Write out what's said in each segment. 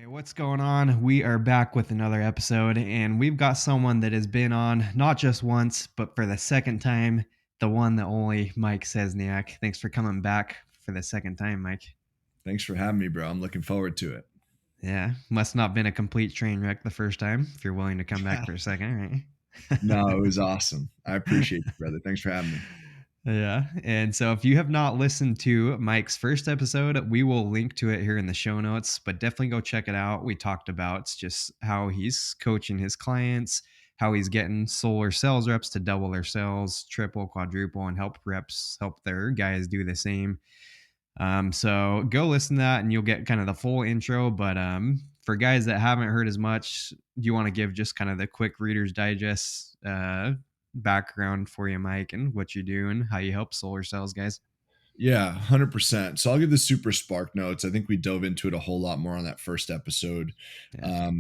Hey, what's going on? We are back with another episode, and we've got someone that has been on not just once, but for the second time, the one, the only Mike Szcesniak. Thanks for coming back for the second time, Mike. Thanks for having me, bro. I'm looking forward to it. Yeah, must not been a complete train wreck the first time if you're willing to come back for a second, No, it right? was awesome. I appreciate you, brother. Thanks for having me. Yeah. And so if you have not listened to Mike's first episode, we will link to it here in the show notes, but definitely go check it out. We talked about just how he's coaching his clients, how he's getting solar sales reps to double their sales, triple, quadruple, and help reps help their guys do the same. So go listen to that and you'll get kind of the full intro. But for guys that haven't heard as much, do you want to give just kind of the quick Reader's Digest background for you, Mike, and what you do and how you help solar sales guys? Yeah, 100%. So I'll give the super spark notes. I think we dove into it a whole lot more on that first episode. Yeah.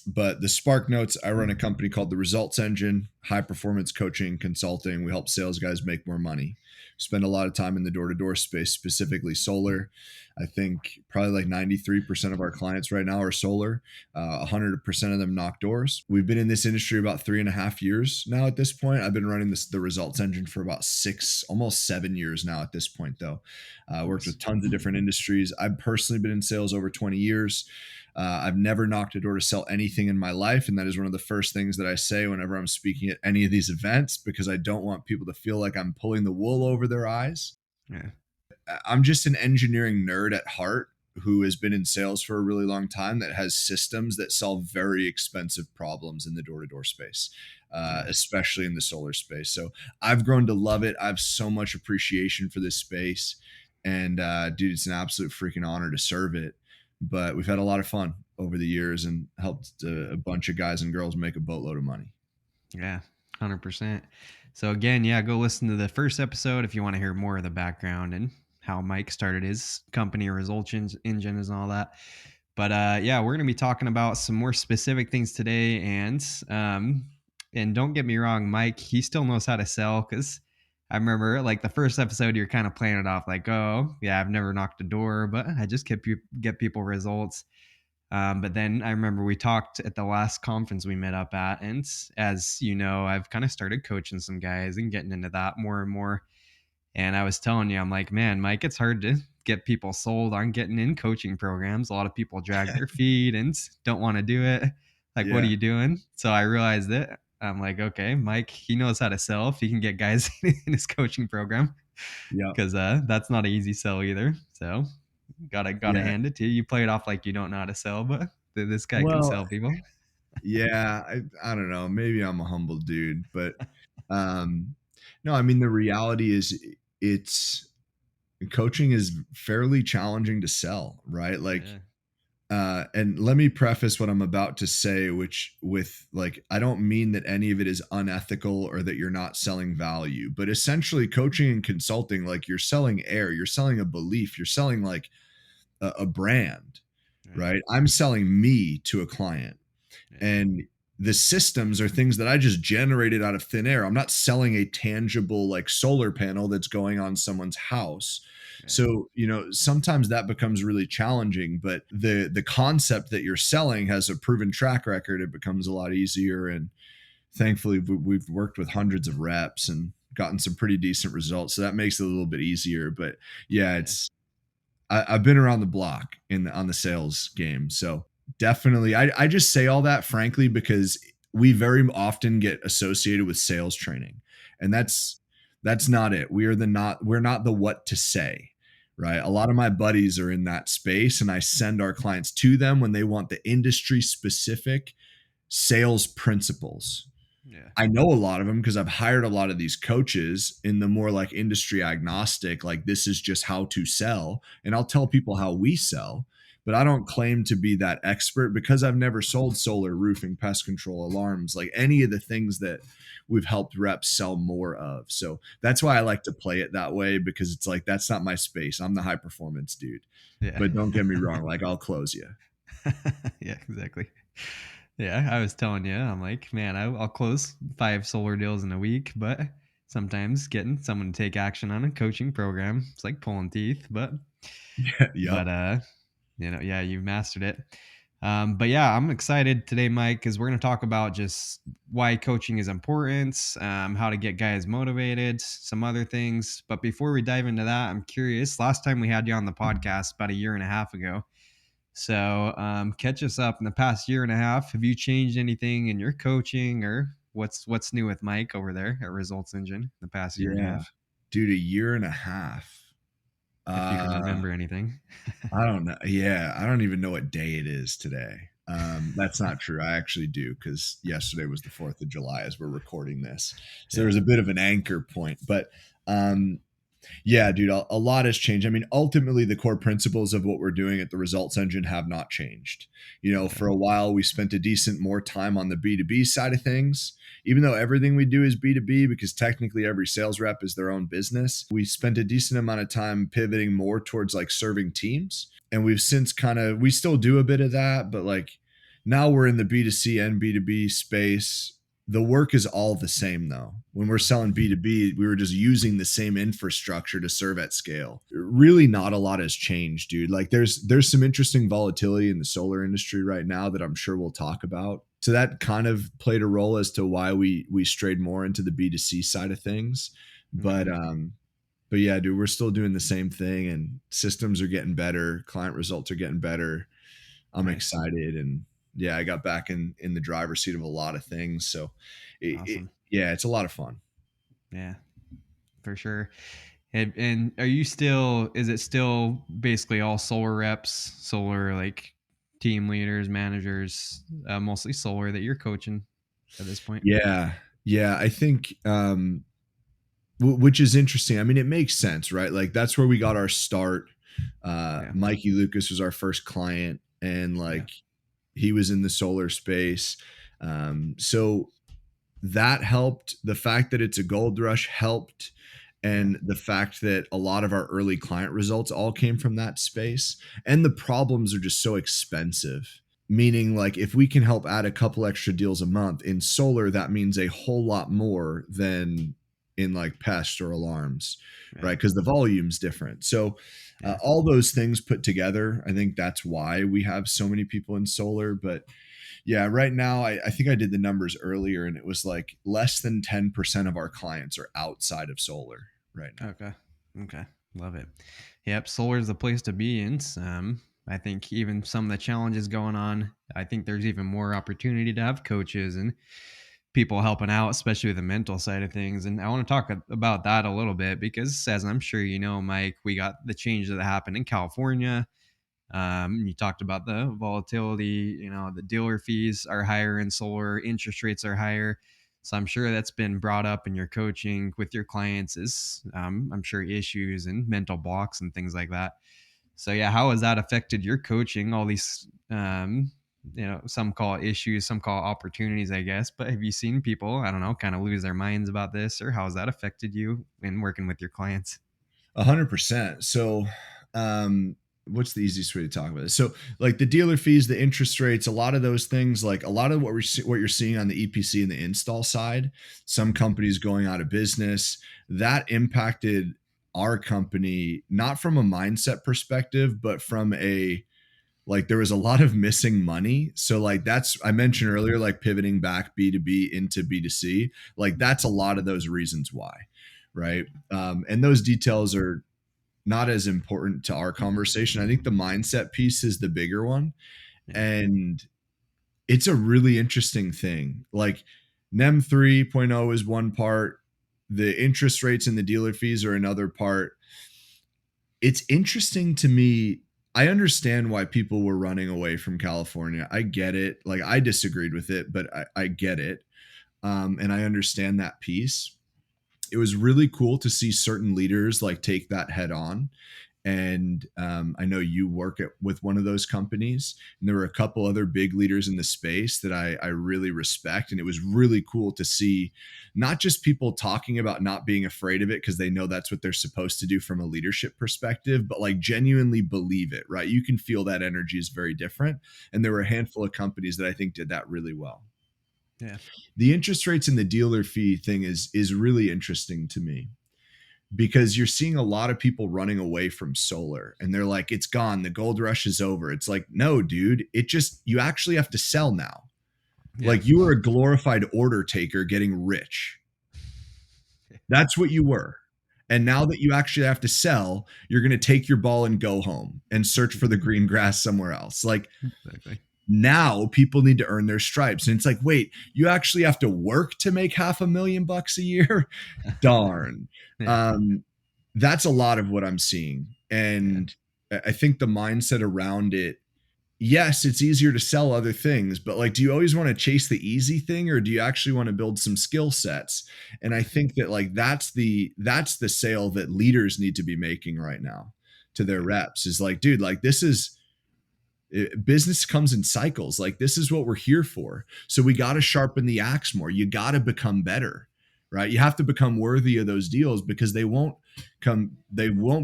But the spark notes, I run a company called the Results Engine, high performance coaching, consulting. We help sales guys make more money. Spend a lot of time in the door to door space, specifically solar. I think probably like 93% of our clients right now are solar. 100% of them knock doors. We've been in this industry about 3.5 years now at this point. I've been running the Results Engine for about 6, almost 7 years now at this point, though. Worked Nice. with tons of different industries. I've personally been in sales over 20 years. I've never knocked a door to sell anything in my life. And that is one of the first things that I say whenever I'm speaking at any of these events, because I don't want people to feel like I'm pulling the wool over their eyes. Yeah. I'm just an engineering nerd at heart who has been in sales for a really long time that has systems that solve very expensive problems in the door to door space, Yeah. especially in the solar space. So I've grown to love it. I have so much appreciation for this space. And dude, it's an absolute freaking honor to serve it. But we've had a lot of fun over the years and helped a bunch of guys and girls make a boatload of money. Yeah. 100%. So again, yeah, go listen to the first episode if you want to hear more of the background and how Mike started his company, Results Engine, and all that. But yeah, we're going to be talking about some more specific things today. And don't get me wrong, Mike, he still knows how to sell because I remember like the first episode, you're kind of playing it off like, oh, yeah, I've never knocked a door, but I just get people results. But then I remember we talked at the last conference we met up at, and as you know, I've kind of started coaching some guys and getting into that more and more. And I was telling you, I'm like, man, Mike, it's hard to get people sold on getting in coaching programs. A lot of people drag their feet and don't want to do it. Like, what are Yeah. you doing? So I realized it. I'm like, okay, Mike, he knows how to sell if he can get guys in his coaching program Yeah. because that's not an easy sell either. So gotta Yeah. hand it to you. You play it off like you don't know how to sell, but this guy can Well, sell people. yeah, I don't know. Maybe I'm a humble dude, but um, no, I mean, the reality is it's coaching is fairly challenging to sell, right? Yeah, And let me preface what I'm about to say, which with like, I don't mean that any of it is unethical or that you're not selling value, but essentially coaching and consulting, like you're selling air, you're selling a belief, you're selling like a brand, yeah, right? I'm selling me to a client. yeah, And the systems are things that I just generated out of thin air. I'm not selling a tangible like solar panel that's going on someone's house. yeah, So, sometimes that becomes really challenging, but the concept that you're selling has a proven track record. It becomes a lot easier, and thankfully we've worked with hundreds of reps and gotten some pretty decent results. So that makes it a little bit easier, but yeah, yeah, I've been around the block on the sales game. So definitely, I just say all that frankly because we very often get associated with sales training, and that's not it. We're not the what to say, right? A lot of my buddies are in that space, and I send our clients to them when they want the industry specific sales principles. yeah, I know a lot of them because I've hired a lot of these coaches in the more like industry agnostic, like this is just how to sell. And I'll tell people how we sell, but I don't claim to be that expert because I've never sold solar, roofing, pest control, alarms, like any of the things that we've helped reps sell more of. So that's why I like to play it that way, because it's like, that's not my space. I'm the high performance dude. yeah. But don't get me wrong, like I'll close you. Yeah, exactly. Yeah, I was telling you, I'm like, man, I'll close 5 solar deals in a week, but sometimes getting someone to take action on a coaching program, it's like pulling teeth. But Yep. yeah, you've mastered it. But yeah, I'm excited today, Mike, because we're going to talk about just why coaching is important, how to get guys motivated, some other things. But before we dive into that, I'm curious. Last time we had you on the podcast about a year and a half ago. So catch us up in the past year and a half. Have you changed anything in your coaching, or what's new with Mike over there at Results Engine in the past year and a Yeah, half? dude, a year and a half. If you can Uh, remember anything. I don't know. Yeah, I don't even know what day it is today. That's not true. I actually do because yesterday was the 4th of July as we're recording this. So Yeah. there's a bit of an anchor point. But um, yeah, dude, a lot has changed. I mean, ultimately, the core principles of what we're doing at the Results Engine have not changed. Okay. For a while, we spent a decent more time on the B2B side of things, even though everything we do is B2B, because technically every sales rep is their own business. We spent a decent amount of time pivoting more towards like serving teams. And we've since we still do a bit of that, but like now we're in the B2C and B2B space. The work is all the same though. When we're selling B2B, we were just using the same infrastructure to serve at scale. Really not a lot has changed, dude. Like there's some interesting volatility in the solar industry right now that I'm sure we'll talk about. So that kind of played a role as to why we strayed more into the B2C side of things. But Mm-hmm. but yeah, dude, we're still doing the same thing and systems are getting better, client results are getting better. I'm Nice. excited and yeah, I got back in the driver's seat of a lot of things. So Awesome. yeah, it's a lot of fun. Yeah, for sure. And are you still? Is it still basically all solar reps, solar like team leaders, managers, mostly solar that you're coaching at this point? Yeah. Yeah, I think which is interesting. I mean, it makes sense, right? Like that's where we got our start. Yeah. Mikey Lucas was our first client and Yeah. like he was in the solar space. So that helped. The fact that it's a gold rush helped. Yeah. And the fact that a lot of our early client results all came from that space. And the problems are just so expensive. Meaning, like, if we can help add a couple extra deals a month in solar, that means a whole lot more than in like pest or alarms, Yeah. right? Because the volume's different. So, Yeah. all those things put together, I think that's why we have so many people in solar. But yeah, right now, I think I did the numbers earlier and it was like less than 10% of our clients are outside of solar right now. Okay. Okay. Love it. Yep. Solar is the place to be in. I think even some of the challenges going on, I think there's even more opportunity to have coaches and people helping out, especially with the mental side of things. And I want to talk about that a little bit because, as I'm sure you know, Mike, we got the change that happened in California. You talked about the volatility, the dealer fees are higher in solar, interest rates are higher. So I'm sure that's been brought up in your coaching with your clients is I'm sure issues and mental blocks and things like that. So yeah, how has that affected your coaching? All these, some call it issues, some call it opportunities, I guess. But have you seen people, I don't know, kind of lose their minds about this, or how has that affected you in working with your clients? 100%. So, what's the easiest way to talk about this? So, like the dealer fees, the interest rates, a lot of those things, like a lot of what you're seeing on the EPC and the install side, some companies going out of business, that impacted our company not from a mindset perspective, but from a like there was a lot of missing money. So like that's I mentioned earlier, like pivoting back B2B into B2C, like that's a lot of those reasons why, right? And those details are not as important to our conversation. I think the mindset piece is the bigger one. Yeah. And it's a really interesting thing. Like NEM 3.0 is one part, the interest rates and the dealer fees are another part. It's interesting to me. I understand why people were running away from California. I get it. Like I disagreed with it, but I get it. And I understand that piece. It was really cool to see certain leaders like take that head on. And I know you work with one of those companies, and there were a couple other big leaders in the space that I really respect. And it was really cool to see not just people talking about not being afraid of it because they know that's what they're supposed to do from a leadership perspective, but like genuinely believe it, right? You can feel that energy is very different. And there were a handful of companies that I think did that really well. Yeah. The interest rates and the dealer fee thing is really interesting to me because you're seeing a lot of people running away from solar and they're like, it's gone. The gold rush is over. It's like, no, dude, you actually have to sell now. Yeah. Like you were a glorified order taker getting rich. That's what you were. And now that you actually have to sell, you're going to take your ball and go home and search for the green grass somewhere else. Like Exactly. now people need to earn their stripes. And it's like, wait, you actually have to work to make $500,000 a year? Darn. Yeah. Um, that's a lot of what I'm seeing. Yeah. And I think the mindset around it, yes, it's easier to sell other things, but like, do you always want to chase the easy thing or do you actually want to build some skill sets? And I think that like that's the sale that leaders need to be making right now to their Yeah. reps is like, dude, like business comes in cycles. Like this is what we're here for. So we got to sharpen the axe more. You got to become better, right? You have to become worthy of those deals because they won't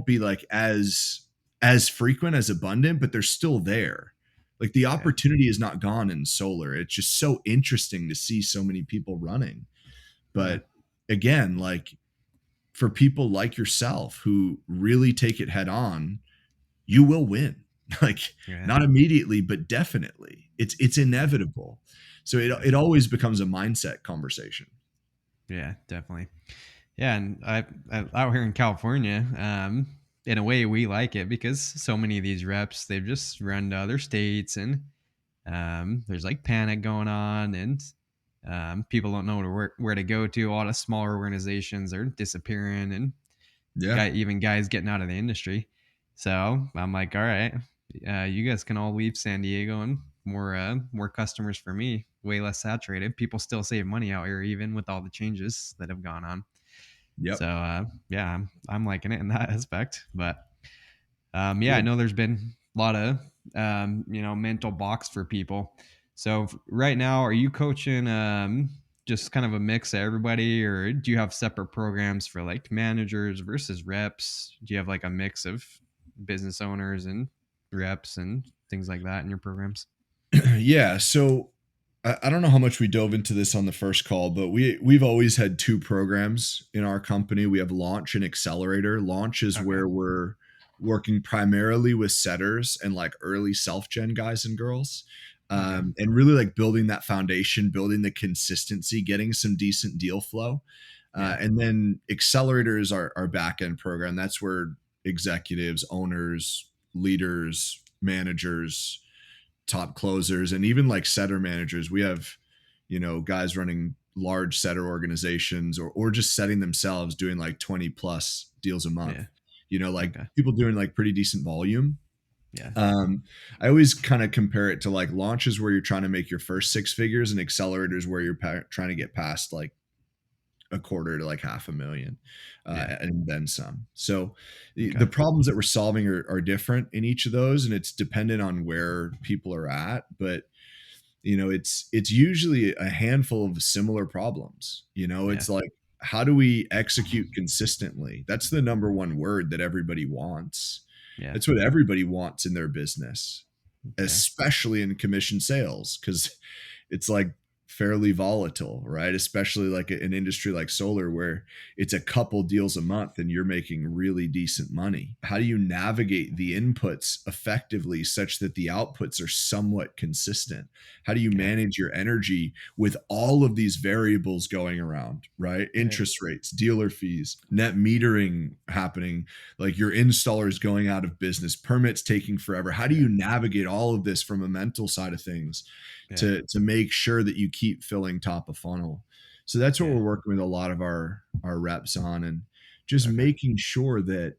be like as frequent, as abundant, but they're still there. Like the Yeah. opportunity is not gone in solar. It's just so interesting to see so many people running. Yeah. But again, like for people like yourself who really take it head on, you will win. Like Yeah. not immediately, but definitely. It's inevitable. So Yeah. it always becomes a mindset conversation. Yeah, definitely. Yeah, and out here in California, in a way, we like it because so many of these reps they've just run to other states, and there's like panic going on, and people don't know where to go to. A lot of smaller organizations are disappearing, and Yeah. even guys getting out of the industry. So I'm like, all right, you guys can all leave San Diego, and more customers for me. Way less saturated. People still save money out here, even with all the changes that have gone on. Yep. So yeah, I'm liking it in that aspect. But yeah, I Cool. know there's been a lot of mental blocks for people. So right now, are you coaching just kind of a mix of everybody, or do you have separate programs for like managers versus reps? Do you have like a mix of business owners and reps and things like that in your programs? Yeah. So I don't know how much we dove into this on the first call, but we've always had two programs in our company. We have Launch and Accelerator. Launch is Okay. where we're working primarily with setters and like early self-gen guys and girls. Okay. And really like building that foundation, building the consistency, getting some decent deal flow. Yeah. And then Accelerator is our back end program. That's where executives, owners, leaders, managers, top closers, and even like setter managers. We have, guys running large setter organizations or just setting themselves doing like 20 plus deals a month, Yeah. like Okay. people doing like pretty decent volume. Yeah. I always kind of compare it to like launches where you're trying to make your first six figures and accelerators where you're trying to get past like a quarter to like 500,000 Yeah. and then some. So the Okay. problems that we're solving are different in each of those, and it's dependent on where people are at. But it's usually a handful of similar problems. Yeah. It's like, how do we execute consistently? That's the number one word that everybody wants. Yeah. That's what everybody wants in their business, Okay. especially in commission sales, because it's like fairly volatile, right? Especially like an industry like solar where it's a couple deals a month and you're making really decent money. How do you navigate the inputs effectively such that the outputs are somewhat consistent? How do you Yeah. manage your energy with all of these variables going around, right? Yeah. Interest rates, dealer fees, net metering happening, like your installers going out of business, permits taking forever. How do Yeah. you navigate all of this from a mental side of things Yeah. to make sure that you keep filling top of funnel? So that's what Yeah. we're working with a lot of our reps on, and just Okay. making sure that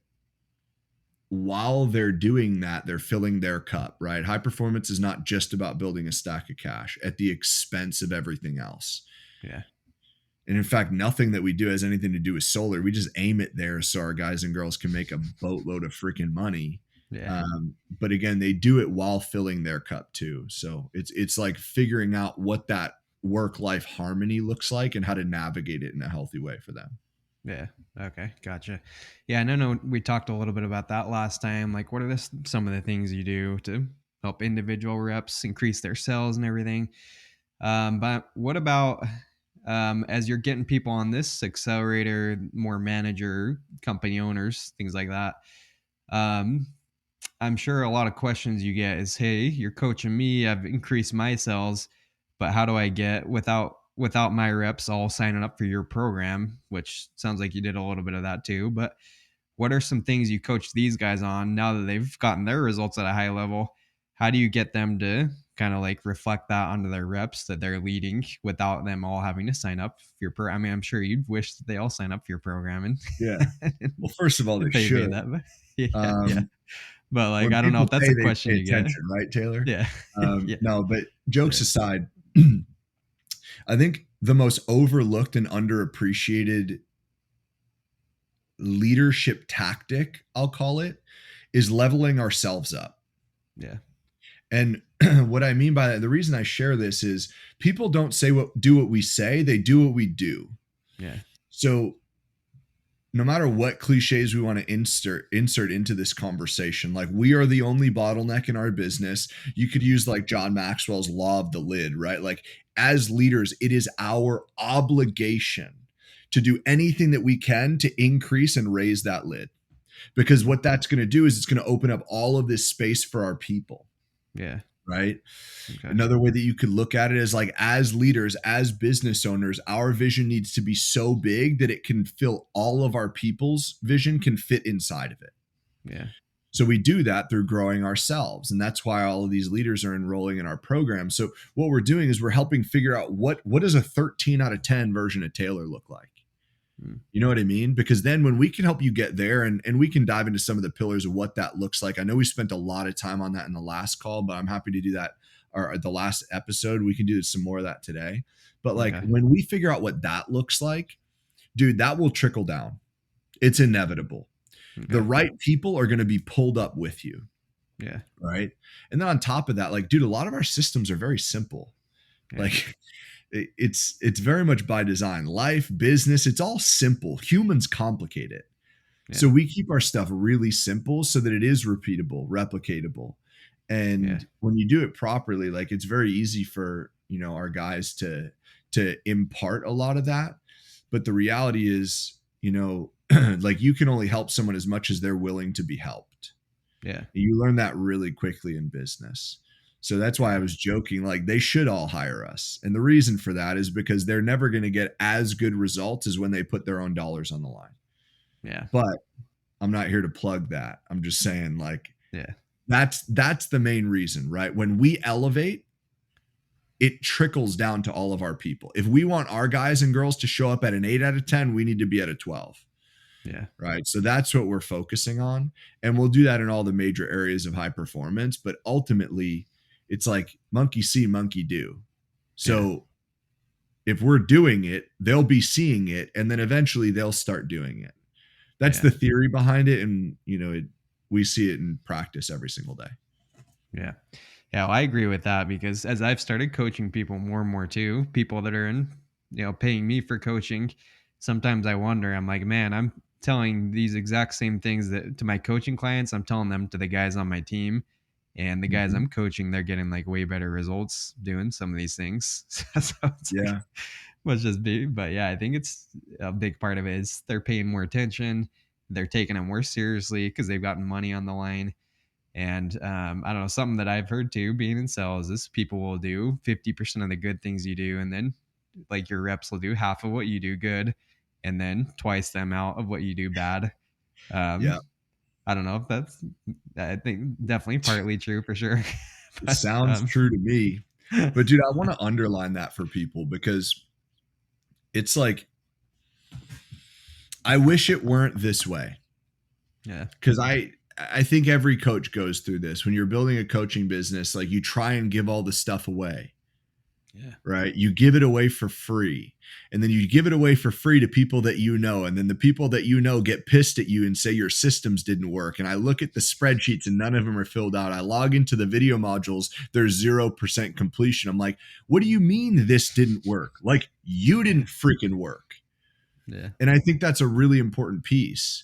while they're doing that, they're filling their cup, right? High performance is not just about building a stack of cash at the expense of everything else. Yeah. And in fact, nothing that we do has anything to do with solar. We just aim it there so our guys and girls can make a boatload of freaking money. Yeah. But again, they do it while filling their cup too. So it's like figuring out what that work life harmony looks like and how to navigate it in a healthy way for them. Yeah. Okay. Gotcha. Yeah. And I know we talked a little bit about that last time. Like, what are some of the things you do to help individual reps increase their sales and everything? But what about as you're getting people on this accelerator, more manager, company owners, things like that. Um, I'm sure a lot of questions you get is, "Hey, you're coaching me. I've increased my sales, but how do I get without my reps all signing up for your program?" Which sounds like you did a little bit of that too. But what are some things you coach these guys on now that they've gotten their results at a high level? How do you get them to kind of like reflect that onto their reps that they're leading without them all having to sign up for your program? I mean, I'm sure you'd wish that they all sign up for your program and, Yeah. Well, first of all, they and pay should. me that. But yeah, yeah. Um, But like, when I don't know people if that's pay, a they question pay you get. attention, right, Taylor? Yeah. Yeah. No, but jokes Yeah. aside, I think the most overlooked and underappreciated leadership tactic, I'll call it, is leveling ourselves up. Yeah. And what I mean by that, the reason I share this is people don't do what we say, they do what we do. Yeah. So no matter what cliches we want to insert into this conversation, like we are the only bottleneck in our business. You could use like John Maxwell's law of the lid, right? Like as leaders, it is our obligation to do anything that we can to increase and raise that lid. Because Mhm. what that's going to do is it's going to open up all of this space for our people, Yeah. right? Okay. Another way that you could look at it is like as leaders, as business owners, our vision needs to be so big that it can fill all of our people's vision can fit inside of it. Yeah. So we do that through growing ourselves. And that's why all of these leaders are enrolling in our program. So what we're doing is we're helping figure out what does a 13 out of 10 version of Taylor look like? Mm. You know what I mean? Because then when we can help you get there and we can dive into some of the pillars of what that looks like. I know we spent a lot of time on that in the last call, but I'm happy to do that or the last episode. We can do some more of that today. But like Okay. when we figure out what that looks like, dude, that will trickle down. It's inevitable. The Okay. right people are going to be pulled up with you, Yeah. right? And then on top of that, like, dude, a lot of our systems are very simple. Yeah. Like it's very much by design. Life, business, it's all simple. Humans complicate it. Yeah. So we keep our stuff really simple so that it is repeatable, replicatable. Yeah. And when you do it properly, like it's very easy for, our guys to impart a lot of that. But the reality is, like you can only help someone as much as they're willing to be helped. Yeah. You learn that really quickly in business. So that's why I Yeah. was joking, like they should all hire us. And the reason for that is because they're never going to get as good results as when they put their own dollars on the line. Yeah. But I'm not here to plug that. I'm just saying like Yeah. that's the main reason, right? When we elevate, it trickles down to all of our people. If we want our guys and girls to show up at an 8 out of 10, we need to be at a 12. Yeah. Right. So that's what we're focusing on. And we'll do that in all the major areas of high performance. But ultimately, it's like monkey see, monkey do. Yeah. So if we're doing it, they'll be seeing it. And then eventually they'll start doing it. That's Yeah. the theory behind it. And, we see it in practice every single day. Yeah. Yeah. Well, I agree with that because as I've started coaching people more and more too, people that are in, paying me for coaching, sometimes I wonder, I'm like, man, I'm telling these exact same things that to my coaching clients, I'm telling them to the guys on my team. And the guys Mhm. I'm coaching, they're getting like way better results doing some of these things. So it's like, Yeah. must just be. But yeah, I think it's a big part of it is they're paying more attention. They're taking it more seriously because they've gotten money on the line. And I don't know, something that I've heard too, being in sales, is people will do 50% of the good things you do. And then like your reps will do half of what you do good and then twice the amount of what you do bad. Um, Yeah. I don't know if I think definitely partly true for sure. It But sounds true to me. But dude, I want to underline that for people because it's like, I wish it weren't this way. yeah, Because I think every coach goes through this. When you're building a coaching business, like you try and give all the stuff away, yeah, right? You give it away for free. And then you give it away for free to people that you know. And then the people that you know get pissed at you and say your systems didn't work. And I look at the spreadsheets and none of them are filled out. I log into the video modules, there's 0% completion. I'm like, what do you mean this didn't work? Like you yeah, didn't freaking work. yeah, And I think that's a really important piece.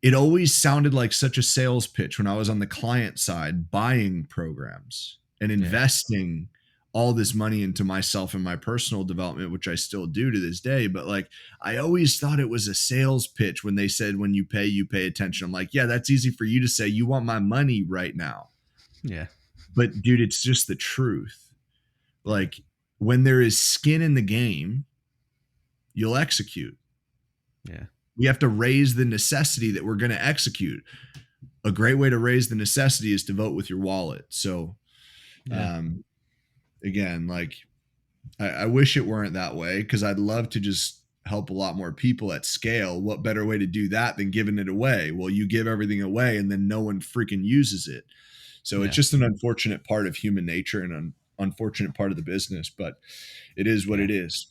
It always sounded like such a sales pitch when I was on the client side buying programs and yeah, investing all this money into myself and my personal development, which I still do to this day. But like, I always thought it was a sales pitch when they said, when you pay attention. I'm like, yeah, that's easy for you to say. You want my money right now. Yeah. But dude, it's just the truth. Yeah. Like, when there is skin in the game, you'll execute. Yeah. We have to raise the necessity that we're going to execute. A great way to raise the necessity is to vote with your wallet. So, Yeah. um, again, like, I wish it weren't that way, because I'd love to just help a lot more people at scale. What better way to do that than giving it away? Well, you give everything away and then no one freaking uses it. So it's Yeah. just an unfortunate part of human nature and an unfortunate part of the business, but it is what Yeah. it is.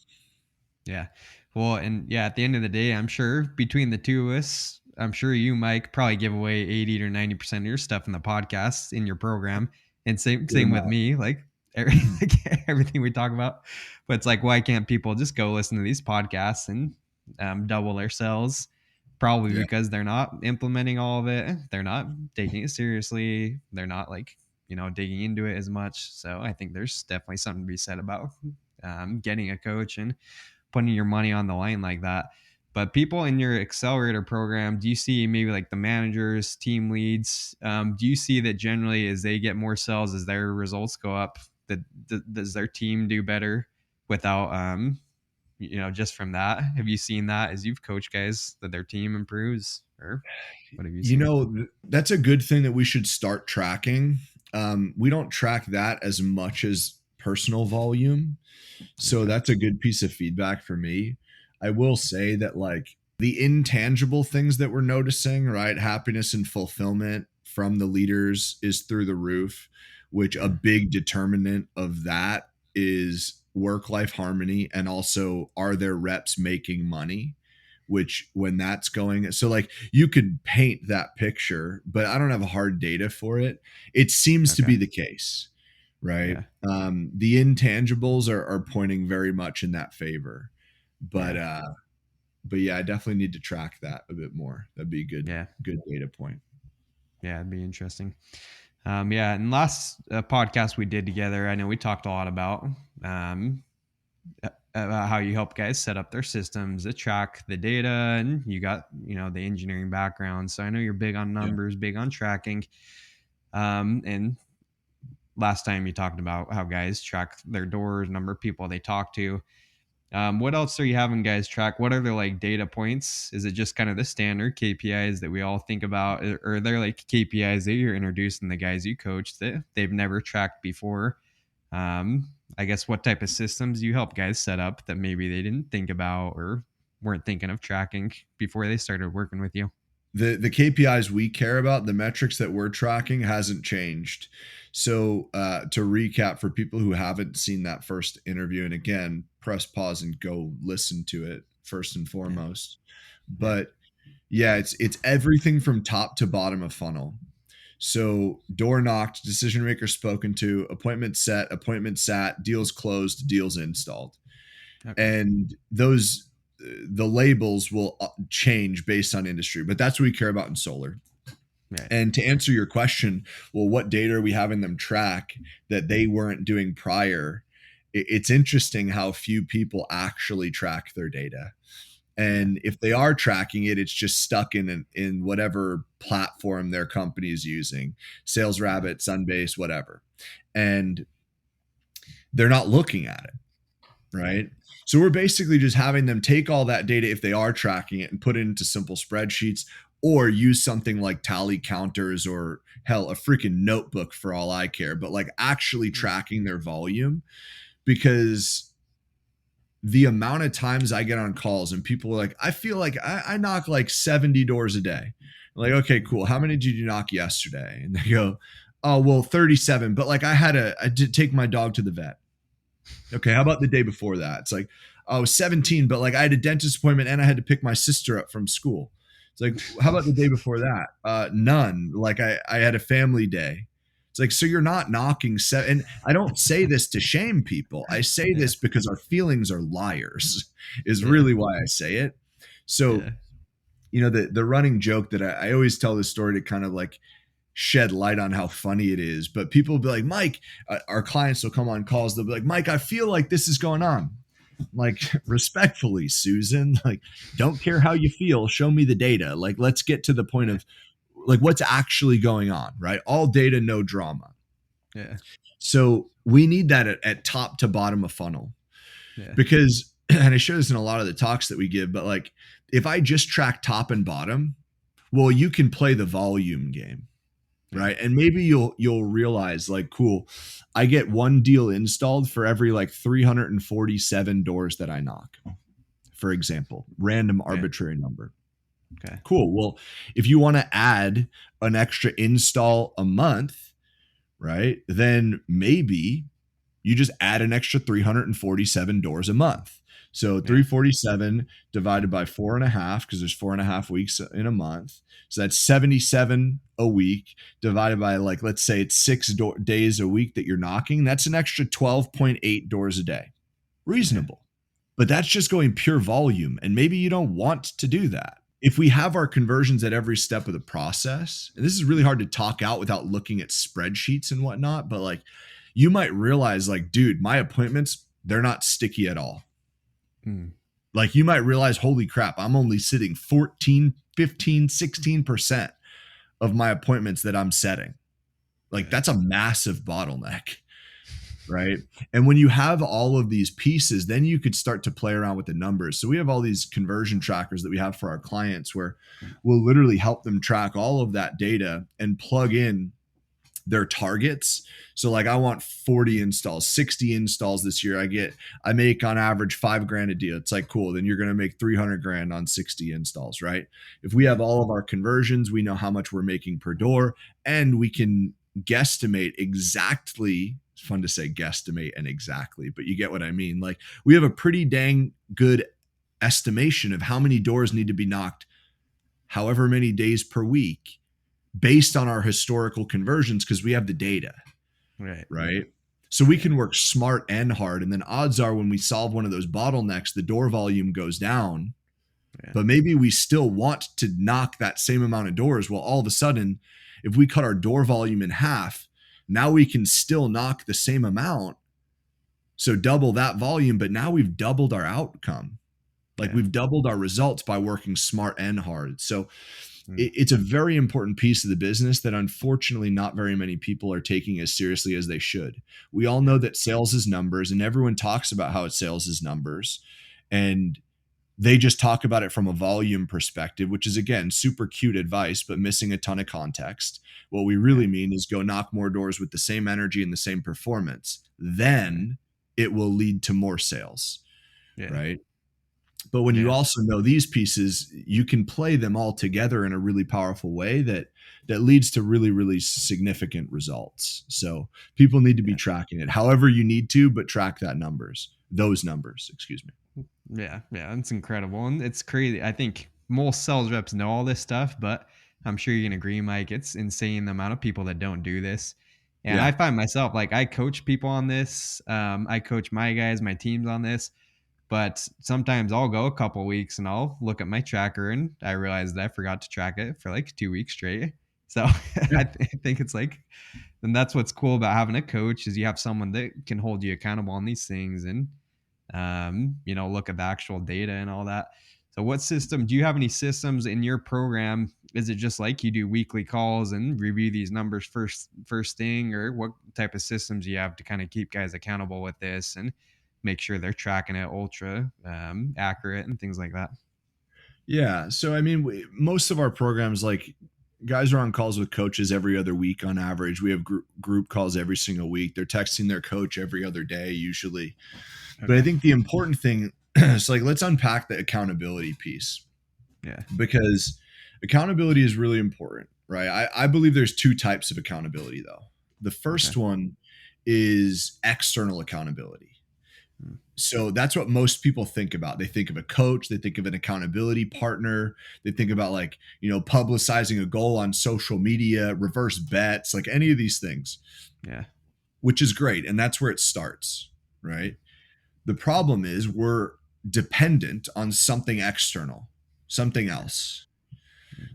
Yeah. Well, and yeah, at the end of the day, I'm sure between the two of us, I'm sure you, Mike, probably give away 80 to 90% of your stuff in the podcast in your program. And Good same with amount. me, like, Mhm. like everything we talk about. But it's like, why can't people just go listen to these podcasts and double their sales? Probably Yeah. because they're not implementing all of it. They're not taking it seriously. They're not like, digging into it as much. So I think there's definitely something to be said about getting a coach and putting your money on the line like that. But people in your accelerator program, do you see maybe like the managers, team leads? Do you see that generally as they get more sales, as their results go up, that does their team do better without, just from that? Have you seen that as you've coached guys that their team improves, or what have you You seen? know, that's a good thing that we should start tracking. We don't track that as much as personal volume. So Okay. that's a good piece of feedback for me. I will say that, like, the intangible things that we're noticing, right? Happiness and fulfillment from the leaders is through the roof, which a Yeah. big determinant of that is work life harmony. And also, are their reps making money? Which, when that's going, so like, you could paint that picture, but I don't have a hard data for it. It seems to Okay. be the case, right? Yeah. The intangibles are pointing very much in that favor, but Yeah. yeah, I definitely need to track that a bit more. That'd be a Yeah. good data point. Yeah. It'd be interesting. Yeah, and last podcast we did together, I know we talked a lot um, about how you help guys set up their systems to track the data, and you got the engineering background, so I know you're big on Yeah. numbers, big on tracking. And last time you talked about how guys track their doors, number of people they talk to. What else are you having guys track? What are their like data points? Is it just kind of the standard KPIs that we all think about? Or are there like KPIs that you're introducing the guys you coach that they've never tracked before? I guess what type of systems you help guys set up that maybe they didn't think about or weren't thinking of tracking before they started working with you? The KPIs we care about, the metrics that we're tracking, hasn't changed. So, to recap for people who haven't seen that first interview, and again, press pause and go listen to it first and Yeah. foremost. Yeah. But yeah, it's everything from top to bottom of funnel. So, door knocked, decision maker spoken to, appointment set, appointment sat, deals closed, deals installed. Okay. And those, the labels will change based on industry, but that's what we care about in solar. Right. And to answer your question, well, what data are we having them track that they weren't doing prior? It's interesting how few people actually track their data. Yeah. And if they are tracking it, it's just stuck in whatever platform their company is using, Sales Yeah. Rabbit, Sunbase, whatever. And they're not looking at it, Yeah. right? So we're basically just having them take all that data, if they are tracking it, and put it into simple spreadsheets, or use something like tally counters, or hell, a freaking notebook for all I care, but like actually Mm. tracking their volume. Because the amount of times I get on calls and people are like, I feel like I knock like 70 doors a day. I'm like, okay, Mm. cool. How many did you knock yesterday? And they go, oh, well, 37. But like, I did take my dog to the vet. Okay, how about the day before that? It's like, oh, 17, but like I had a dentist appointment and I had to pick my sister up from school. It's like, how about the day before that? None. Like I had a family day. It's like, so you're not knocking seven. And I don't say this to shame people. I say Yeah. this because our feelings are liars, is Yeah. really why I say it. So, Yeah. the running joke that I always tell this story to kind of like shed light on how funny it is. But people will be like, Mike, our clients will come on calls. They'll be like, Mike, I feel like this is going on. Like, respectfully, Susan, like, don't care how you feel. Show me the data. Like, let's get to the point Yeah. of like what's actually going on, right? All data, no drama. Yeah. So we need that at top to bottom of funnel Yeah. because, and I show this in a lot of the talks that we give, but like if I just track top and bottom, well, you can play the volume game, Yeah. right? And maybe you'll realize like, cool, I get one deal installed for every like 347 doors that I knock, for example, random Yeah. arbitrary number. Okay. Cool. Well, if you want to add an extra install a month, right, then maybe you just add an extra 347 doors a month. So Yeah. 347 divided by 4.5, because there's 4.5 weeks in a month. So that's 77 a week divided by, like, let's say it's days a week that you're knocking. That's an extra 12.8 doors a day. Yeah. Reasonable. But that's just going pure volume. And maybe you don't want to do that. If we have our conversions at every step of the process, and this is really hard to talk out without looking at spreadsheets and whatnot, but like you might realize, like, dude, my appointments, they're not sticky at all. Mm. Like you might realize, holy crap, I'm only sitting 14, 15, 16% of my appointments that I'm setting. Like that's a massive bottleneck. Right. And when you have all of these pieces, then you could start to play around with the numbers. So we have all these conversion trackers that we have for our clients where we'll literally help them track all of that data and plug in their targets. So like I want 40 installs, 60 installs this year. I make on average $5,000 a deal. It's like, cool. Then you're going to make 300,000 on 60 installs, right? If we Yeah. have all of our conversions, we know how much we're making per door and we can guesstimate exactly. It's fun to say guesstimate and exactly, but you get what I mean. Like we have a pretty dang good estimation of how many doors need to be knocked, however many days per week, based on our historical conversions because we have the data, Right. right? So we Yeah. can work smart and hard. And then odds are when we solve one of those bottlenecks, the door volume goes down, Yeah. but maybe we still want to knock that same amount of doors. Well, all of a sudden, if we cut our door volume in half, now we can still knock the same amount. So double that volume, but now we've doubled our outcome. Like Yeah. we've doubled our results by working smart and hard. So Mm. it's a very important piece of the business that unfortunately not very many people are taking as seriously as they should. We all know Yeah. that sales is numbers and everyone talks about how it sales is numbers and they just talk about it from a volume perspective, which is again super cute advice but missing a ton of context. What we Yeah. really mean is go knock more doors with the same energy and the same performance. Then it will lead to more sales, Yeah. right? But when you Yeah. also know these pieces, you can play them all together in a really powerful way that leads to really, really significant results. So people need to be Yeah. tracking it however you need to, but track those numbers, excuse me. Yeah, yeah, it's incredible, and it's crazy. I think most sales reps know all this stuff, but I'm sure you can agree, Mike. It's insane the amount of people that don't do this, and I Yeah. find myself like I coach people on this. I coach my guys, my teams on this, but sometimes I'll go a couple weeks and I'll look at my tracker and I realize that I forgot to track it for like 2 weeks straight. So Yeah. I think it's like, and that's what's cool about having a coach is you have someone that can hold you accountable on these things and look at the actual data and all that. So what system do you have any systems in your program? Is it just like you do weekly calls and review these numbers first thing, or what type of systems do you have to kind of keep guys accountable with this and make sure they're tracking it ultra accurate and things like that? Yeah. So, I mean, most of our programs, like guys are on calls with coaches every other week on average. We have group calls every single week. They're texting their coach every other day, usually. But I Okay. think the important thing is like, let's unpack the accountability piece Yeah. because accountability is really important, right? I believe there's two types of accountability, though. The Okay. first one is external accountability. Mm. So that's what most people think about. They think of a coach, they think of an accountability partner, they think about like, publicizing a goal on social media, reverse bets, like any of these things, Yeah. which is great. And that's where it starts, right? The problem is we're dependent on something external, something else.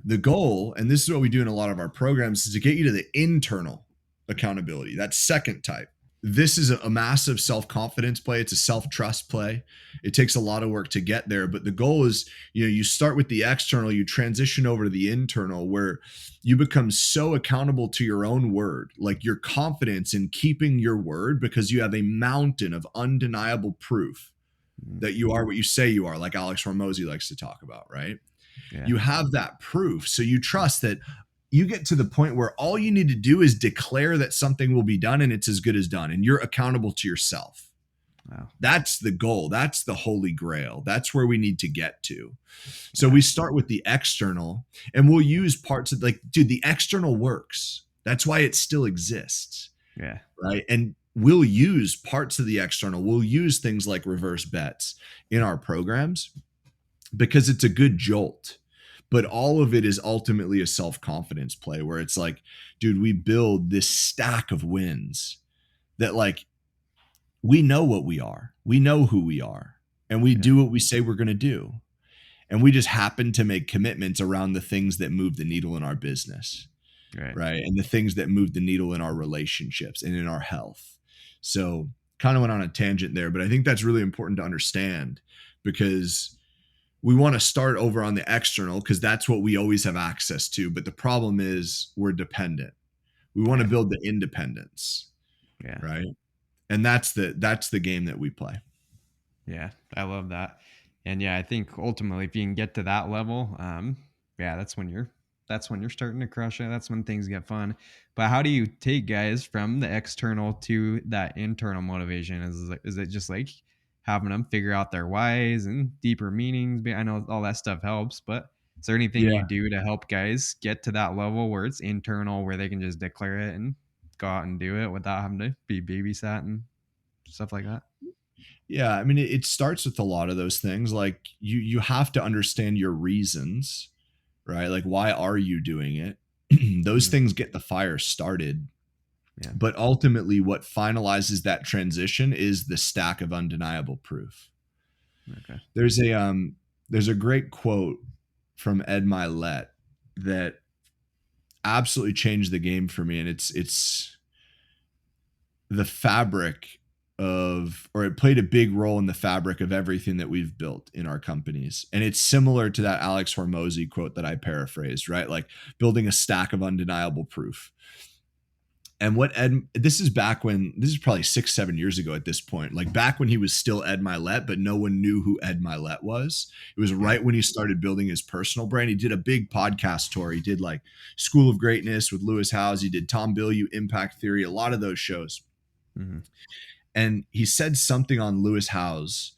The goal, and this is what we do in a lot of our programs, is to get you to the internal accountability, that second type. This is a massive self-confidence play. It's a self-trust play. It takes a lot of work to get there, but the goal is, you start with the external, you transition over to the internal, where you become so accountable to your own word, like your confidence in keeping your word, because you have a mountain of undeniable proof Mm. that you are what you say you are, like Alex Hormozy likes to talk about, right? Yeah. You have that proof. So you trust that you get to the point where all you need to do is declare that something will be done and it's as good as done. And you're accountable to yourself. Wow. That's the goal. That's the holy grail. That's where we need to get to. So Yeah. we start with the external, and we'll use parts of, like, dude, the external works. That's why it still exists. Yeah. Right. And we'll use parts of the external. We'll use things like reverse bets in our programs because it's a good jolt. But all of it is ultimately a self-confidence play where it's like, dude, we build this stack of wins that, like, we know what we are. We know who we are. And we Yeah. do what we say we're going to do. And we just happen to make commitments around the things that move the needle in our business. Right. Right. And the things that move the needle in our relationships and in our health. So kind of went on a tangent there, but I think that's really important to understand, because we want to start over on the external because that's what we always have access to. But the problem is we're dependent. We want to Yeah. build the independence. Yeah. Right. And that's the game that we play. Yeah. I love that. And yeah, I think ultimately if you can get to that level, yeah, that's when you're starting to crush it. That's when things get fun. But how do you take guys from the external to that internal motivation? Is it just like having them figure out their whys and deeper meanings? I know all that stuff helps, but is there anything you Yeah. do to help guys get to that level where it's internal, where they can just declare it and go out and do it without having to be babysat and stuff like that? Yeah. I mean, it starts with a lot of those things. Like, you have to understand your reasons, right? Like, why are you doing it? Those Mhm. things get the fire started. Yeah. But ultimately, what finalizes that transition is the stack of undeniable proof. Okay. There's a great quote from Ed Milet that absolutely changed the game for me, and it's the fabric of, or it played a big role in the fabric of everything that we've built in our companies. And it's similar to that Alex Hormozy quote that I paraphrased, right? Like building a stack of undeniable proof. And this is probably 6-7 years ago at this point, like back when he was still Ed Milet, but no one knew who Ed Milet was. It was Yeah. right when he started building his personal brand. He did a big podcast tour. He did like School of Greatness with Lewis Howes. He did Tom Bilyeu, Impact Theory, a lot of those shows. Mm-hmm. And he said something on Lewis Howes'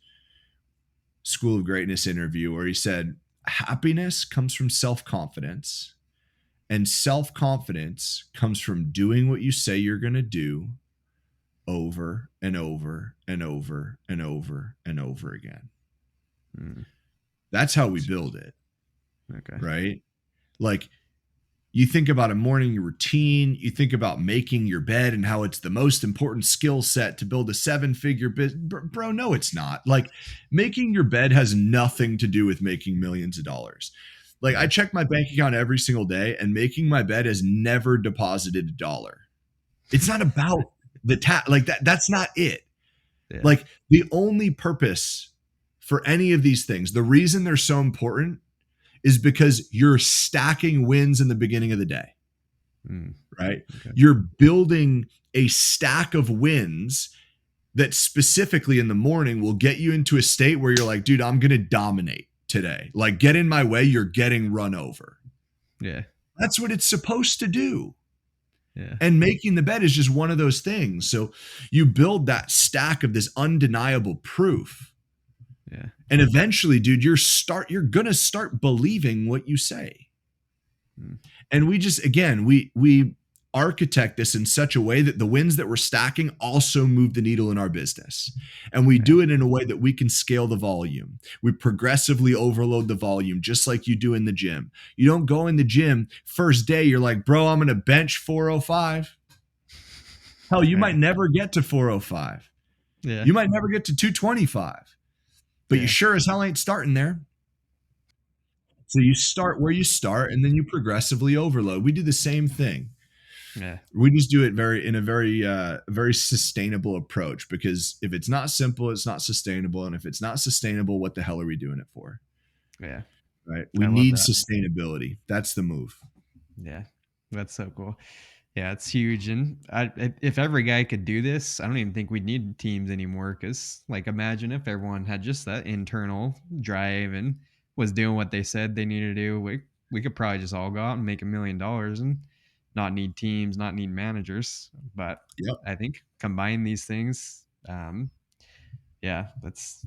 School of Greatness interview where he said, happiness comes from self-confidence, and self-confidence comes from doing what you say you're going to do over and over and over and over and over again. Mm. That's how we build it, Okay. right? Like, you think about a morning routine, you think about making your bed and how it's the most important skill set to build a 7-figure business. Bro, no, it's not. Like, making your bed has nothing to do with making millions of dollars. Like, I Yeah. check my bank account every single day, and making my bed has never deposited $1. It's not about like that. That's not it. Yeah. Like, the only purpose for any of these things, the reason they're so important is because you're stacking wins in the beginning of the day, Mm. right? Okay. You're building a stack of wins that specifically in the morning will get you into a state where you're like, dude, I'm going to dominate today. Like, get in my way, you're getting run over. Yeah. That's what it's supposed to do. Yeah. And making the bed is just one of those things. So you build that stack of this undeniable proof. Yeah. And eventually, dude, you're going to start believing what you say. Mm. And we architect this in such a way that the wins that we're stacking also move the needle in our business. And we Yeah. do it in a way that we can scale the volume. We progressively overload the volume, just like you do in the gym. You don't go in the gym first day, you're like, bro, I'm going to bench 405. Hell, you might Right. never get to 405. Yeah. You might never get to 225, but you Yeah. sure as hell ain't starting there. So you start where you start and then you progressively overload. We do the same thing. Yeah. We just do it in a very sustainable approach, because if it's not simple, it's not sustainable. And if it's not sustainable, what the hell are we doing it for? Yeah. Right? I We love need that. sustainability. That's the move. Yeah. That's so cool. Yeah, it's huge. And if every guy could do this, I don't even think we'd need teams anymore. Because, like, imagine if everyone had just that internal drive and was doing what they said they needed to do. We could probably just all go out and make $1 million and not need teams, not need managers. But Yep. I think combine these things. Yeah, that's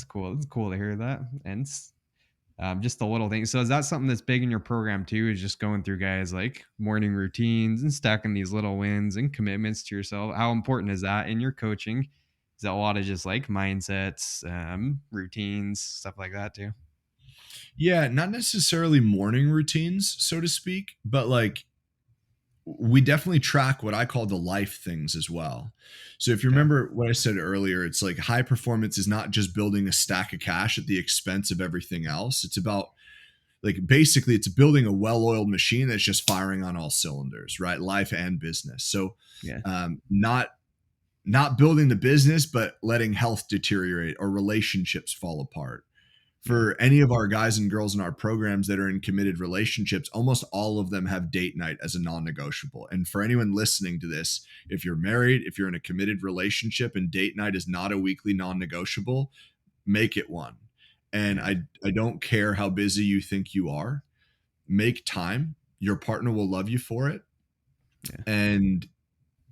cool. It's cool to hear that. And just the little things. So is that something that's big in your program too? Is just going through guys like morning routines and stacking these little wins and commitments to yourself? How important is that in your coaching? Is that a lot of just like mindsets, routines, stuff like that too? Yeah, not necessarily morning routines, so to speak, but like we definitely track what I call the life things as well. So if you Okay. remember what I said earlier, it's like high performance is not just building a stack of cash at the expense of everything else. It's about, like, basically it's building a well-oiled machine that's just firing on all cylinders, right? Life and business. So Yeah. not building the business, but letting health deteriorate or relationships fall apart. Yeah. For any of our guys and girls in our programs that are in committed relationships, almost all of them have date night as a non-negotiable. And for anyone listening to this, if you're married, if you're in a committed relationship and date night is not a weekly non-negotiable, make it one. And Yeah. I don't care how busy you think you are, make time. Your partner will love you for it. Yeah. And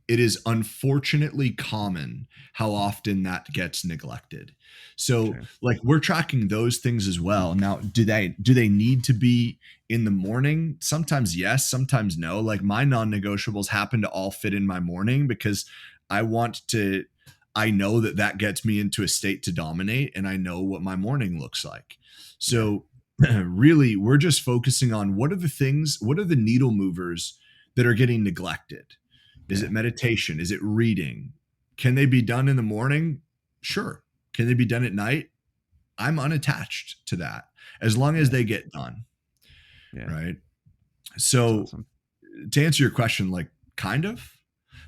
it is unfortunately common how often that gets neglected. So, True. like, we're tracking those things as well. Now, do they need to be in the morning? Sometimes yes, sometimes no. Like, my non-negotiables happen to all fit in my morning because I want to I know that that gets me into a state to dominate, and I know what my morning looks like. Yeah. So, really, we're just focusing on what are the needle movers that are getting neglected. Is Yeah. it meditation? Is it reading? Can they be done in the morning? Sure. Can they be done at night? I'm unattached to that as long as Yeah. they get done. Yeah. Right. That's So, awesome. to answer your question, like, kind of,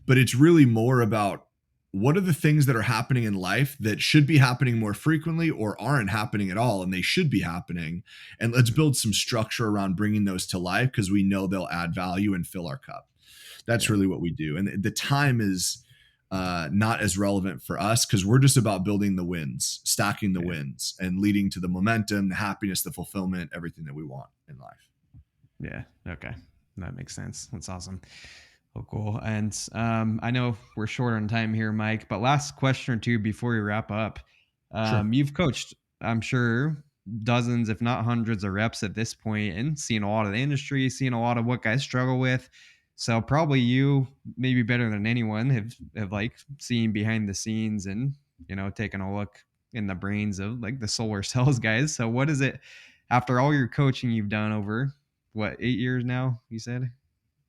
but it's really more about what are the things that are happening in life that should be happening more frequently or aren't happening at all, and they should be happening. And let's Mhm. build some structure around bringing those to life because we know they'll add value and fill our cup. That's Yeah. really what we do. And the time is not as relevant for us because we're just about building the wins, stacking the Yeah. wins, and leading to the momentum, the happiness, the fulfillment, everything that we want in life. Yeah. Okay. That makes sense. That's awesome. Oh, cool. And I know we're short on time here, Mike, but last question or two before we wrap up. Sure. You've coached, I'm sure, dozens, if not hundreds of reps at this point and seen a lot of the industry, seen a lot of what guys struggle with. So probably you, maybe better than anyone, have like seen behind the scenes and, taken a look in the brains of like the solar cells guys. So what is it after all your coaching you've done over what, 8 years now, you said?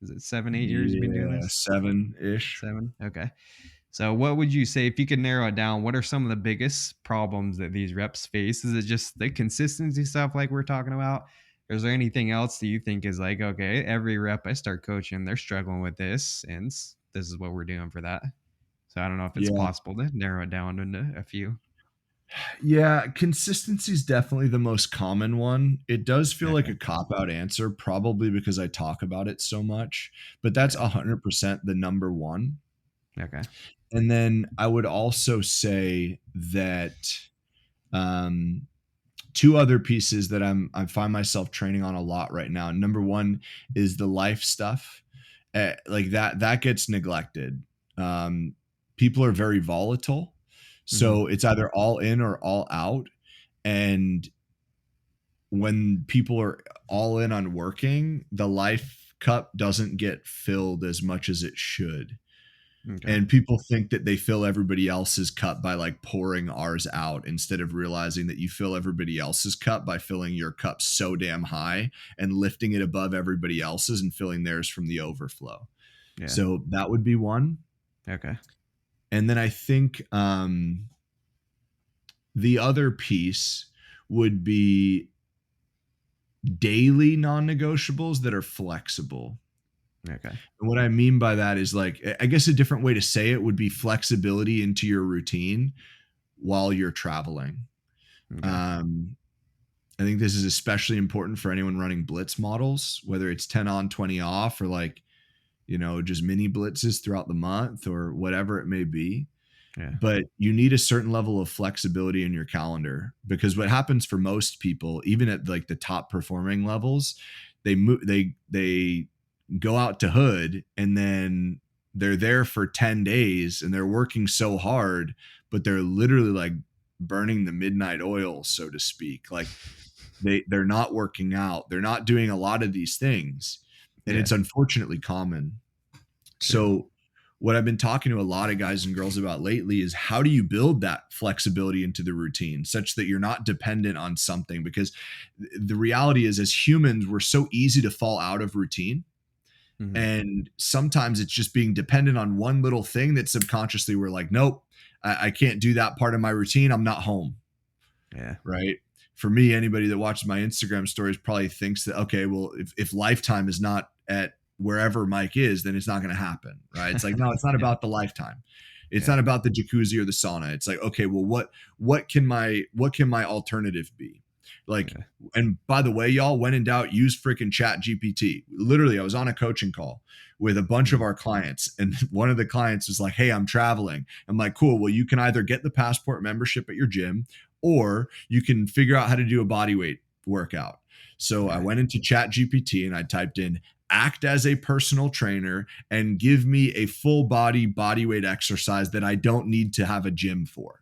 Is it 7, 8 years you've been doing Yeah, this? 7-ish. 7? Okay. So what would you say if you could narrow it down? What are some of the biggest problems that these reps face? Is it just the consistency stuff like we're talking about? Or is there anything else that you think is like, okay, every rep I start coaching, they're struggling with this, and this is what we're doing for that. So I don't know if it's Yeah. possible to narrow it down into a few. Yeah, consistency is definitely the most common one. It does feel like Okay. a cop out answer, probably because I talk about it so much, but that's Yeah. 100% the number one. Okay. And then I would also say that um, two other pieces that I find myself training on a lot right now. Number one is the life stuff, like that gets neglected. People are very volatile, Hmm. so it's either all in or all out. And when people are all in on working, the life cup doesn't get filled as much as it should. Okay. And people think that they fill everybody else's cup by like pouring ours out instead of realizing that you fill everybody else's cup by filling your cup so damn high and lifting it above everybody else's and filling theirs from the overflow. Yeah. So that would be one. Okay. And then I think the other piece would be daily non-negotiables that are flexible. Okay. And what I mean by that is, like, I guess a different way to say it would be flexibility into your routine while you're traveling. Okay. Um, I think this is especially important for anyone running blitz models, whether it's 10 on, 20 off, or like, just mini blitzes throughout the month or whatever it may be. Yeah. But you need a certain level of flexibility in your calendar, because what happens for most people, even at like the top performing levels, they go out to hood, and then they're there for 10 days and they're working so hard, but they're literally like burning the midnight oil, so to speak. Like, they're not working out, they're not doing a lot of these things, and Yeah. it's unfortunately common. True. So what I've been talking to a lot of guys and girls about lately is, how do you build that flexibility into the routine such that you're not dependent on something? Because the reality is, as humans, we're so easy to fall out of routine. Mm-hmm. And sometimes it's just being dependent on one little thing that subconsciously we're like, nope, I can't do that part of my routine. I'm not home. Yeah. Right. For me, anybody that watches my Instagram stories probably thinks that, okay, well, if Lifetime is not at wherever Mike is, then it's not going to happen. Right. It's like, no, it's not Yeah. about the Lifetime. It's Yeah. not about the jacuzzi or the sauna. It's like, okay, well, what can my alternative be? Like, Yeah. and by the way, y'all, when in doubt, use freaking Chat GPT. Literally, I was on a coaching call with a bunch of Mm. our clients, and one of the clients was like, hey, I'm traveling. I'm like, cool. Well, you can either get the Passport membership at your gym, or you can figure out how to do a body weight workout. So I Yeah. went into Chat GPT and I typed in, act as a personal trainer and give me a full body weight exercise that I don't need to have a gym for.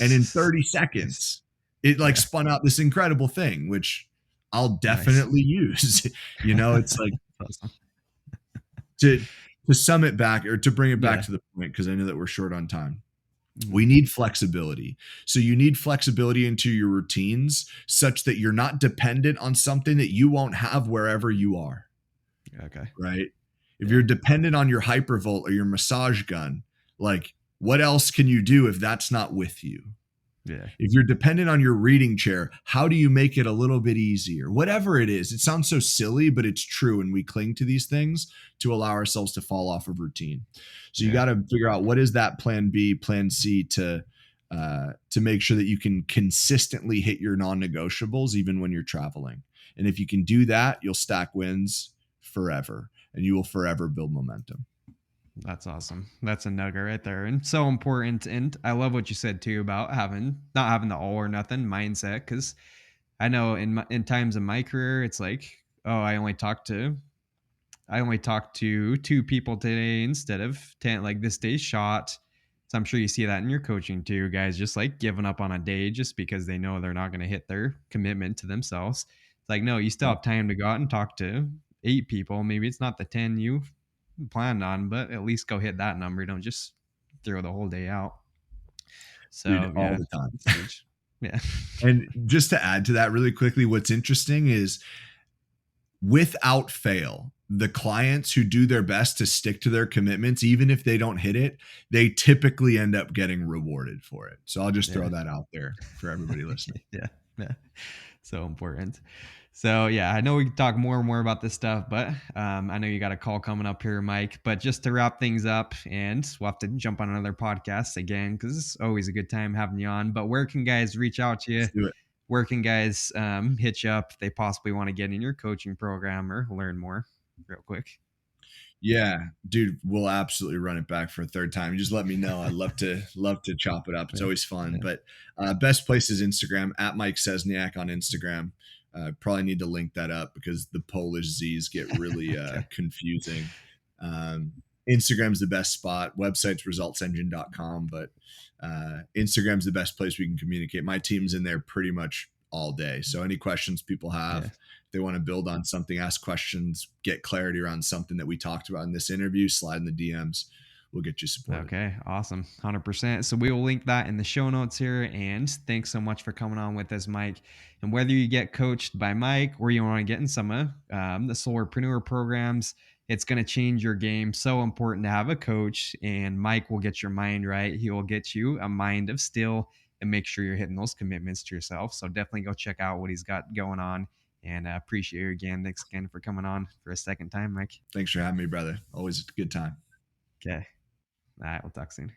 And in 30 Nice. seconds, it like Yeah. spun out this incredible thing, which I'll Nice. definitely use. It's like, Awesome. to sum it back, or to bring it back Yeah. to the point, because I know that we're short on time. Mhm. We need flexibility. So you need flexibility into your routines such that you're not dependent on something that you won't have wherever you are, Okay. right? If Yeah. you're dependent on your hypervolt or your massage gun, like, what else can you do if that's not with you? Yeah. If you're dependent on your reading chair, how do you make it a little bit easier? Whatever it is, it sounds so silly, but it's true. And we cling to these things to allow ourselves to fall off of routine. So you Yeah. got to figure out, what is that plan B, plan C, to make sure that you can consistently hit your non-negotiables even when you're traveling. And if you can do that, you'll stack wins forever, and you will forever build momentum. That's awesome. That's a nugget right there, and so important. And I love what you said too about not having the all or nothing mindset. Because I know in times of my career, it's like, oh, I only talked to two people today instead of 10. Like, this day's shot. So I'm sure you see that in your coaching too, guys. Just like giving up on a day just because they know they're not going to hit their commitment to themselves. It's like, no, you still have time to go out and talk to 8 people. Maybe it's not the 10 you planned on, but at least go hit that number. Don't just throw the whole day out. Dude, So all yeah, the time. it's huge. Yeah. And just to add to that really quickly, what's interesting is, without fail, the clients who do their best to stick to their commitments, even if they don't hit it, they typically end up getting rewarded for it. So I'll just throw Yeah. that out there for everybody listening. Yeah. Yeah. So important. So yeah, I know we can talk more and more about this stuff, but I know you got a call coming up here, Mike. But just to wrap things up, and we'll have to jump on another podcast again because it's always a good time having you on. But where can guys reach out to you? Let's do it. Where can guys hit you up if they possibly want to get in your coaching program or learn more? Real quick. Yeah, dude, we'll absolutely run it back for a third time. You just let me know. I'd love to chop it up. It's Yeah. always fun. Yeah. But best place is Instagram, at Mike Szcesniak on Instagram. Probably need to link that up because the Polish Z's get really Okay. confusing. Um, Instagram's the best spot. Website's resultsengine.com, but Instagram's the best place we can communicate. My team's in there pretty much all day. So any questions people have, Yeah. if they want to build on something, ask questions, get clarity around something that we talked about in this interview, slide in the DMs. We'll get you supported. Okay, awesome. 100%. So we will link that in the show notes here. And thanks so much for coming on with us, Mike. And whether you get coached by Mike or you want to get in some of the Solarpreneur programs, it's going to change your game. So important to have a coach. And Mike will get your mind right. He will get you a mind of steel and make sure you're hitting those commitments to yourself. So definitely go check out what he's got going on And I appreciate you again. Thanks again for coming on for a second time, Mike. Thanks for having me, brother. Always a good time. Okay. All right. We'll talk soon.